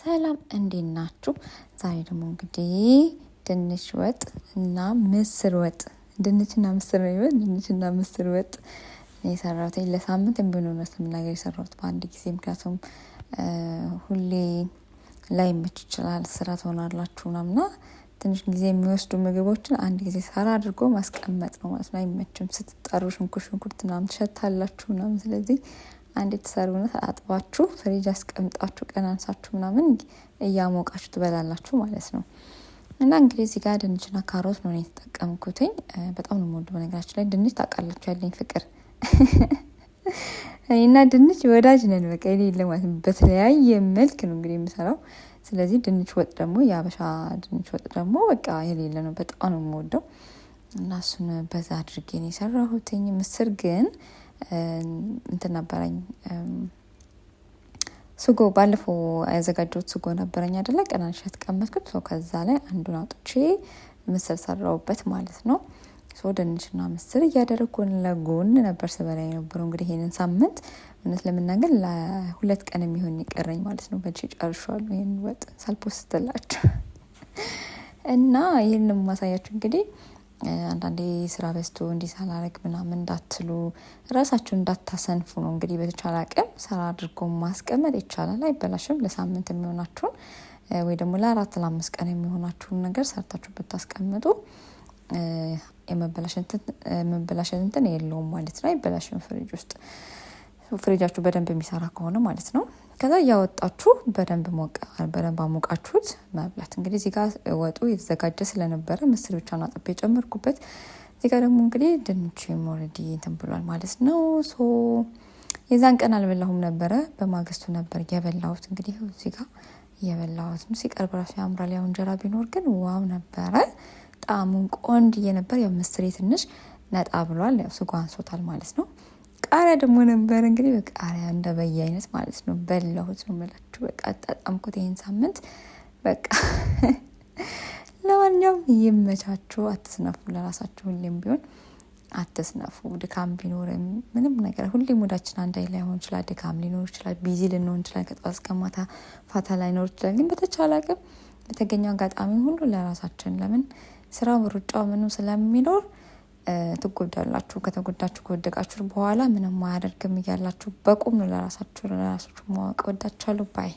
ሰላም እንዴት ናችሁ? ዛሬ ደግሞ እንግዲህ ድንች ወጥ እና ምስር ወጥ ድንችና ምስር ነው ይበል ድንችና ምስር ወጥ የሰራሁት ለሳምንት የሚሆነው ነው ለምናገር የሰራሁት በአንድ ጊዜ ምክንያቱም ሁሌ ላይመች ይችላል ስራ ትሆናላችሁ ምናምና ትንሽ ጊዜ የሚወስዱ ምግቦችን አንድ ጊዜ ሰራ አድርጎ ማስቀመጥ ነው ማለት ነው። አይመችም ስትጠሩ ሽንኩርት ምናምን ትሸታላችሁ ምናምን ስለዚህ አንድ የተሰሩነት አጥባችሁ ፍሪጅ አስቀምጣችሁ ቀን አንሳችሁ ምናምን እያሞቃችሁ ትበላላችሁ ማለት ነው። እና እንግዲህ እዚህ ጋር ድንችና ካሮት ነው የተጠቀምኩት። በጣም ነው የምወደው በነገራችን ላይ ድንች ታውቃላችሁ ያለኝ ፍቅር እና ድንች ወዳጅ ነን በቃ የሌለ ማለት ነው። በተለያየ መልክ ነው እንግዲህ የምሰራው። ስለዚህ ድንች ወጥ ደግሞ የአበሻ ድንች ወጥ ደግሞ በቃ የሌለ ነው በጣም ነው የምወደው። እና እሱን በዛ አድርጌ ነው የሰራሁት። ምስር ግን እንትን ነበረኝ ስጎ ባለፈው ያዘጋጀሁት ስጎ ነበረኝ አይደለ ቀናንሽ ያስቀመጥኩት ሰው ከዛ ላይ አንዱን አውጥቼ ምስር ሰራሁበት ማለት ነው። ሶ ድንችና ምስር እያደረኩ ለጎን ነበር ስበላ የነበረው። እንግዲህ ይሄንን ሳምንት እውነት ለመናገር ለሁለት ቀን የሚሆን ይቀረኝ ማለት ነው። በልቼ ጨርሻለሁ ይሄን ወጥ ሳልፖስትላችሁ እና ይሄንን ማሳያችሁ እንግዲህ አንዳንዴ ስራ በዝቶ እንዲሳላረግ ምናምን እንዳትሉ ራሳችሁን እንዳታሰንፉ ነው። እንግዲህ በተቻለ አቅም ሰራ አድርጎ ማስቀመጥ ይቻላል አይበላሽም። ለሳምንት የሚሆናችሁን ወይ ደግሞ ለ4 ለ5 ቀን የሚሆናችሁን ነገር ሰርታችሁ ብታስቀምጡ የመበላሸት እንትን የለውም ማለት ነው። አይበላሽም ፍሪጅ ውስጥ ፍሪጃችሁ በደንብ የሚሰራ ከሆነ ማለት ነው። ከዛ ያወጣችሁ በደንብ አሞቃችሁት መብላት። እንግዲህ እዚህ ጋር ወጡ የተዘጋጀ ስለነበረ ምስር ብቻ ነው አጥቤ ጨመርኩበት። እዚህ ጋር ደግሞ እንግዲህ ድንቹ ኦልሬዲ እንትን ብሏል ማለት ነው። ሶ የዛን ቀን አልበላሁም ነበረ በማግስቱ ነበር የበላሁት። እንግዲህ እዚህ ጋር የበላሁት ነው። ሲቀርብ ራሱ ያምራል። ያው እንጀራ ቢኖር ግን ዋው ነበረ። ጣሙን ቆንጆ ነበር። ያው ምስሬ ትንሽ ነጣ ብሏል። ያው ስጓ አንሶታል ማለት ነው። ቃሪያ ደግሞ ነበር እንግዲህ በቃሪያ እንደበየ አይነት ማለት ነው በላሁት ነው የምላችሁ። በቃ አጣጣምኩት ይሄን ሳምንት በቃ ለማንኛውም ይመቻችሁ። አትስነፉ፣ ለራሳችሁ ሁሌም ቢሆን አትስነፉ። ድካም ቢኖርም ምንም ነገር ሁሌም ሙዳችን አንድ ላይ ሆን ይችላል። ድካም ሊኖር ይችላል፣ ቢዚ ልንሆን ይችላል፣ ከጠዋት እስከ ማታ ፋታ ላይኖር ይችላል። ግን በተቻለ አቅም በተገኘው አጋጣሚ ሁሉ ለራሳችን ለምን ስራው ሩጫው ምኑ ስለሚኖር ትጎዳላችሁ። ከተጎዳችሁ ከወደቃችሁ በኋላ ምንም አያደርግም እያላችሁ በቁም ነው ለራሳችሁ ማወቅ። ወዳችኋለሁ ባይ